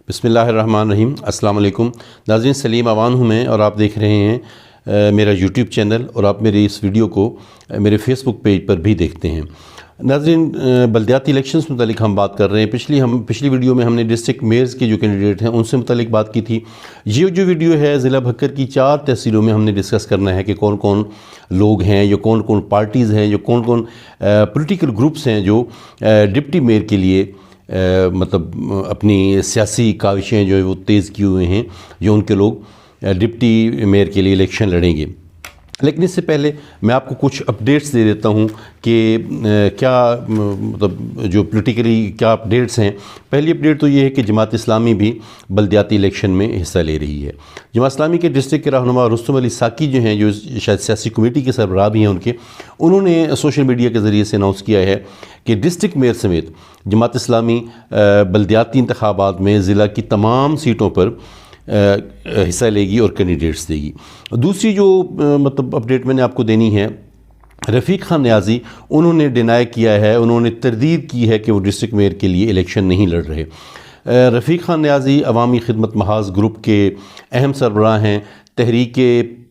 بسم اللہ الرحمن الرحیم۔ السلام علیکم ناظرین، سلیم اوان ہوں میں اور آپ دیکھ رہے ہیں میرا یوٹیوب چینل، اور آپ میری اس ویڈیو کو میرے فیس بک پیج پر بھی دیکھتے ہیں۔ ناظرین، بلدیاتی الیکشنز متعلق ہم بات کر رہے ہیں۔ پچھلی ویڈیو میں ہم نے ڈسٹرکٹ میئرز کے جو کینڈیڈیٹ ہیں ان سے متعلق بات کی تھی۔ یہ جو ویڈیو ہے ضلع بھکر کی 4 تحصیلوں میں ہم نے ڈسکس کرنا ہے کہ کون کون لوگ ہیں، یا کون کون پارٹیز ہیں، یا کون کون پولیٹیکل گروپس ہیں جو ڈپٹی میئر کے لیے اپنی سیاسی کاوشیں جو ہے وہ تیز کیے ہوئے ہیں، جو ان کے لوگ ڈپٹی میئر کے لیے الیکشن لڑیں گے۔ لیکن اس سے پہلے میں آپ کو کچھ اپڈیٹس دے دیتا ہوں کہ کیا جو پولیٹیکلی کیا اپڈیٹس ہیں۔ پہلی اپڈیٹ تو یہ ہے کہ جماعت اسلامی بھی بلدیاتی الیکشن میں حصہ لے رہی ہے۔ جماعت اسلامی کے ڈسٹرکٹ کے رہنما رستم علی ساکی جو ہیں، جو شاید سیاسی کمیٹی کے سربراہ بھی ہیں انہوں نے سوشل میڈیا کے ذریعے سے اناؤنس کیا ہے کہ ڈسٹرکٹ میئر سمیت جماعت اسلامی بلدیاتی انتخابات میں ضلع کی تمام سیٹوں پر حصہ لے گی اور کینڈیڈیٹس دے گی۔ دوسری جو اپڈیٹ میں نے آپ کو دینی ہے، رفیق خان نیازی انہوں نے ڈینائی کیا ہے، انہوں نے تردید کی ہے کہ وہ ڈسٹرکٹ میئر کے لیے الیکشن نہیں لڑ رہے۔ رفیق خان نیازی عوامی خدمت محاذ گروپ کے اہم سربراہ ہیں۔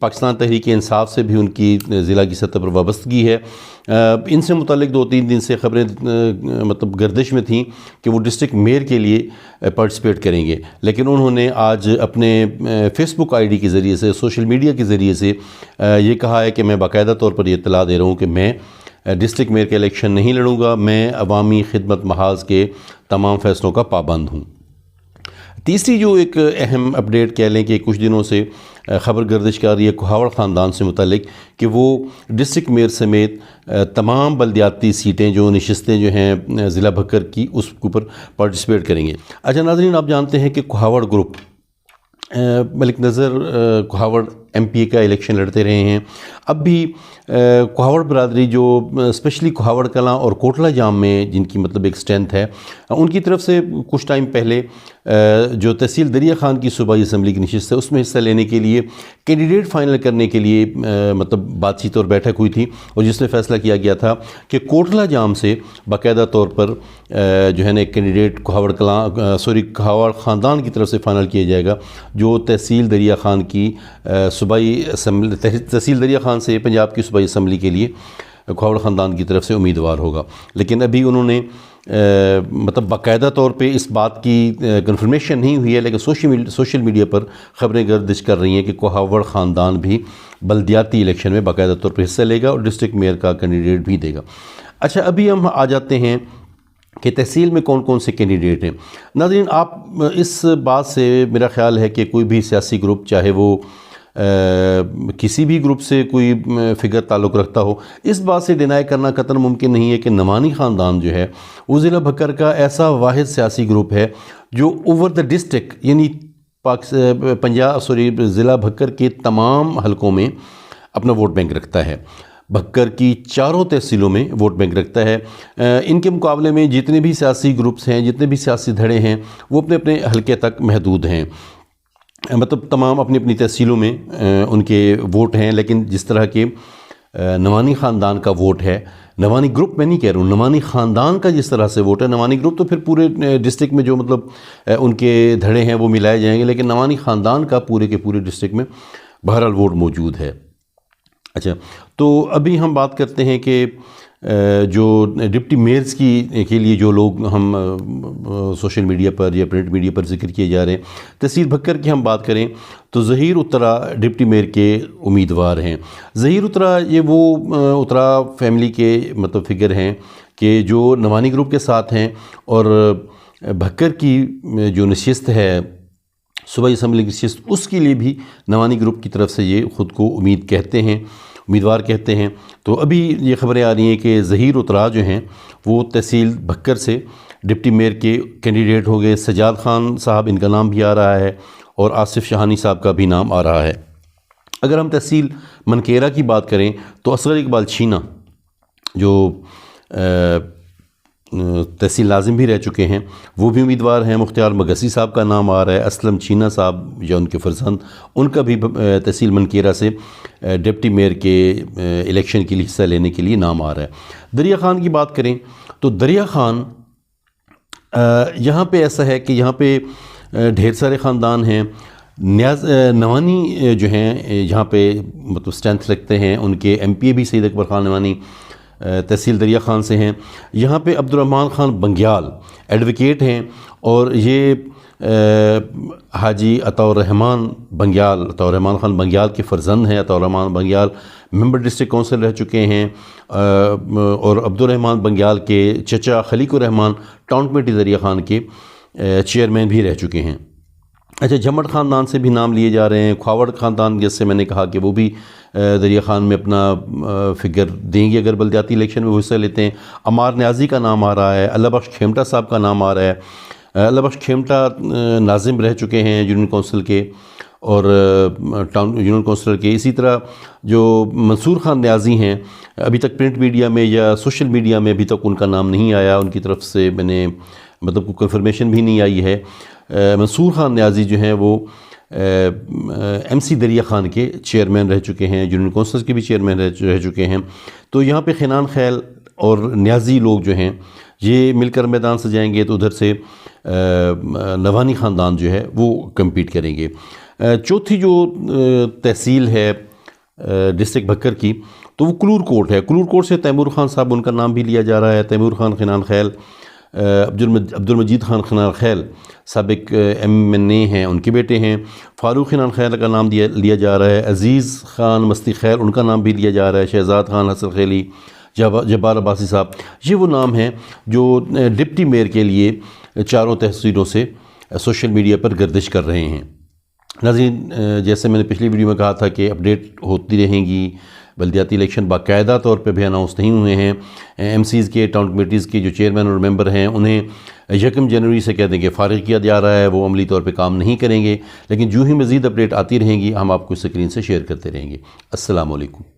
پاکستان تحریک انصاف سے بھی ان کی ضلع کی سطح پر وابستگی ہے۔ ان سے متعلق 2-3 دن سے خبریں گردش میں تھیں کہ وہ ڈسٹرکٹ میئر کے لیے پارٹیسپیٹ کریں گے، لیکن انہوں نے آج اپنے فیس بک آئی ڈی کے ذریعے سے، سوشل میڈیا کے ذریعے سے یہ کہا ہے کہ میں باقاعدہ طور پر یہ اطلاع دے رہا ہوں کہ میں ڈسٹرکٹ میئر کے الیکشن نہیں لڑوں گا، میں عوامی خدمت محاذ کے تمام فیصلوں کا پابند ہوں۔ تیسری جو ایک اہم اپڈیٹ کہہ لیں کہ کچھ دنوں سے خبر گردش کر رہی ہے کھاوڑ خاندان سے متعلق کہ وہ ڈسٹرکٹ میئر سمیت تمام بلدیاتی سیٹیں جو نشستیں جو ہیں ضلع بھکر کی اس کے اوپر پارٹیسپیٹ کریں گے۔ اچھا ناظرین، آپ جانتے ہیں کہ کھاوڑ گروپ ملک نظر کھاوڑ ایم پی کا الیکشن لڑتے رہے ہیں۔ اب بھی کھاوڑ برادری جو اسپیشلی کھاوڑ کلاں اور کوٹلہ جام میں جن کی ایک اسٹرینتھ ہے، ان کی طرف سے کچھ ٹائم پہلے جو تحصیل دریا خان کی صوبائی اسمبلی کی نشست ہے اس میں حصہ لینے کے لیے کینڈیڈیٹ فائنل کرنے کے لیے بات چیت اور بیٹھک ہوئی تھی، اور جس میں فیصلہ کیا گیا تھا کہ کوٹلہ جام سے باقاعدہ طور پر جو ہے نا ایک کینڈیڈیٹ کھاوڑ خاندان کی طرف سے فائنل کیا جائے گا، جو تحصیل دریا خان کی صوبائی اسمبلی، تحصیل دریا خان سے پنجاب کی صوبائی اسمبلی کے لیے کھاوڑ خاندان کی طرف سے امیدوار ہوگا۔ لیکن ابھی انہوں نے باقاعدہ طور پہ اس بات کی کنفرمیشن نہیں ہوئی ہے، لیکن سوشل میڈیا پر خبریں گردش کر رہی ہیں کہ کھاوڑ خاندان بھی بلدیاتی الیکشن میں باقاعدہ طور پر حصہ لے گا اور ڈسٹرکٹ میئر کا کینڈیڈیٹ بھی دے گا۔ اچھا، ابھی ہم آ جاتے ہیں کہ تحصیل میں کون کون سے کینڈیڈیٹ ہیں۔ ناظرین، آپ اس بات سے میرا خیال ہے کہ کوئی بھی سیاسی گروپ، چاہے وہ کسی بھی گروپ سے کوئی فگر تعلق رکھتا ہو، اس بات سے ڈینائی کرنا قطعاً ممکن نہیں ہے کہ نعمانی خاندان جو ہے وہ ضلع بھکر کا ایسا واحد سیاسی گروپ ہے جو اوور دا ڈسٹرکٹ، یعنی ضلع بھکر کے تمام حلقوں میں اپنا ووٹ بینک رکھتا ہے، بھکر کی 4 تحصیلوں میں ووٹ بینک رکھتا ہے۔ ان کے مقابلے میں جتنے بھی سیاسی گروپس ہیں، جتنے بھی سیاسی دھڑے ہیں، وہ اپنے اپنے حلقے تک محدود ہیں، تمام اپنی اپنی تحصیلوں میں ان کے ووٹ ہیں۔ لیکن جس طرح کے نعمانی خاندان کا ووٹ ہے، نعمانی گروپ میں نہیں کہہ رہا ہوں، نعمانی خاندان کا جس طرح سے ووٹ ہے، نعمانی گروپ تو پھر پورے ڈسٹرکٹ میں جو ان کے دھڑے ہیں وہ ملائے جائیں گے، لیکن نعمانی خاندان کا پورے کے پورے ڈسٹرکٹ میں بہرحال ووٹ موجود ہے۔ اچھا، تو ابھی ہم بات کرتے ہیں کہ جو ڈپٹی میئرز کے لیے جو لوگ ہم سوشل میڈیا پر یا پرنٹ میڈیا پر ذکر کیے جا رہے ہیں، تحصیل بھکر کی ہم بات کریں تو ظہیر اترا ڈپٹی میئر کے امیدوار ہیں۔ ظہیر اترا یہ وہ اترا فیملی کے فگر ہیں کہ جو نعمانی گروپ کے ساتھ ہیں، اور بھکر کی جو نشست ہے صوبائی اسمبلی کی نشست، اس کے لیے بھی نعمانی گروپ کی طرف سے یہ خود کو امیدوار کہتے ہیں۔ تو ابھی یہ خبریں آ رہی ہیں کہ ظہیر اترا جو ہیں وہ تحصیل بھکر سے ڈپٹی میئر کے کینڈیڈیٹ ہو گئے۔ سجاد خان صاحب ان کا نام بھی آ رہا ہے، اور آصف شہانی صاحب کا بھی نام آ رہا ہے۔ اگر ہم تحصیل منکیرہ کی بات کریں تو اصغر اقبال چھینا جو تحصیل ناظم بھی رہ چکے ہیں، وہ بھی امیدوار ہیں۔ مختار مگسی صاحب کا نام آ رہا ہے۔ اسلم چھینا صاحب یا ان کے فرزند، ان کا بھی تحصیل منکیرہ سے ڈپٹی میئر کے الیکشن کے لیے حصہ لینے کے لیے نام آ رہا ہے۔ دریا خان کی بات کریں تو دریا خان یہاں پہ ایسا ہے کہ یہاں پہ ڈھیر سارے خاندان ہیں. نوانی جو ہیں جہاں پہ مطلب اسٹرینتھ رکھتے ہیں، ان کے ایم پی اے بھی سید اکبر خان نوانی تحصیل دریا خان سے ہیں. یہاں پہ عبدالرحمن خان بنگیال ایڈوکیٹ ہیں، اور یہ حاجی عطاء الرحمن خان بنگیال کے فرزند ہیں. عطاء الرحمن بنگیال ممبر ڈسٹرکٹ کونسل رہ چکے ہیں، اور عبدالرحمن بنگیال کے چچا خلیق الرحمن ٹاؤن کمیٹی دریا خان کے چیئرمین بھی رہ چکے ہیں. اچھا، جھمٹ خاندان سے بھی نام لیے جا رہے ہیں. کھاوڑ خاندان جس سے میں نے کہا کہ وہ بھی دریا خان میں اپنا فگر دیں گے اگر بلدیاتی الیکشن میں حصہ لیتے ہیں. عمار نیازی کا نام آ رہا ہے. اللہ بخش کھیمٹا صاحب کا نام آ رہا ہے. اللہ بخش کھیمٹا ناظم رہ چکے ہیں یونین کونسل کے اور ٹاؤن یونین کونسلر کے. اسی طرح جو منصور خان نیازی ہیں، ابھی تک پرنٹ میڈیا میں یا سوشل میڈیا میں ابھی تک ان کا نام نہیں آیا، ان کی طرف سے میں نے مطلب کوئی کنفرمیشن بھی نہیں آئی ہے. منصور خان نیازی جو ہیں وہ ایم سی دریا خان کے چیئرمین رہ چکے ہیں، یونین کونسل کے بھی چیئرمین رہ چکے ہیں. تو یہاں پہ خنان خیل اور نیازی لوگ جو ہیں یہ مل کر میدان سے جائیں گے، تو ادھر سے نوانی خاندان جو ہے وہ کمپیٹ کریں گے. چوتھی جو تحصیل ہے ڈسٹرکٹ بھکر کی، تو وہ کلور کوٹ ہے. کلور کوٹ سے تیمور خان صاحب ان کا نام بھی لیا جا رہا ہے. تیمور خان خنان خیل، عبد المجید خان خنان خیل سابق ایم این اے ہیں، ان کے بیٹے ہیں. فاروق خنان خیل کا نام لیا جا رہا ہے. عزیز خان مستی خیل ان کا نام بھی لیا جا رہا ہے. شہزاد خان حسن خیلی، جبار عباسی صاحب، یہ وہ نام ہیں جو ڈپٹی میئر کے لیے چاروں تحصیلوں سے سوشل میڈیا پر گردش کر رہے ہیں. ناظرین، جیسے میں نے پچھلی ویڈیو میں کہا تھا کہ اپڈیٹ ہوتی رہیں گی. بلدیاتی الیکشن باقاعدہ طور پہ بھی اناؤنس نہیں ہوئے ہیں. ایم سیز کے ٹاؤن کمیٹیز کے جو چیئرمین اور ممبر ہیں انہیں 1 جنوری سے کہہ دیں کہ فارغ کیا جا رہا ہے، وہ عملی طور پہ کام نہیں کریں گے. لیکن جو ہی مزید اپڈیٹ آتی رہیں گی ہم آپ کو اسکرین سے شیئر کرتے رہیں گے. السلام علیکم.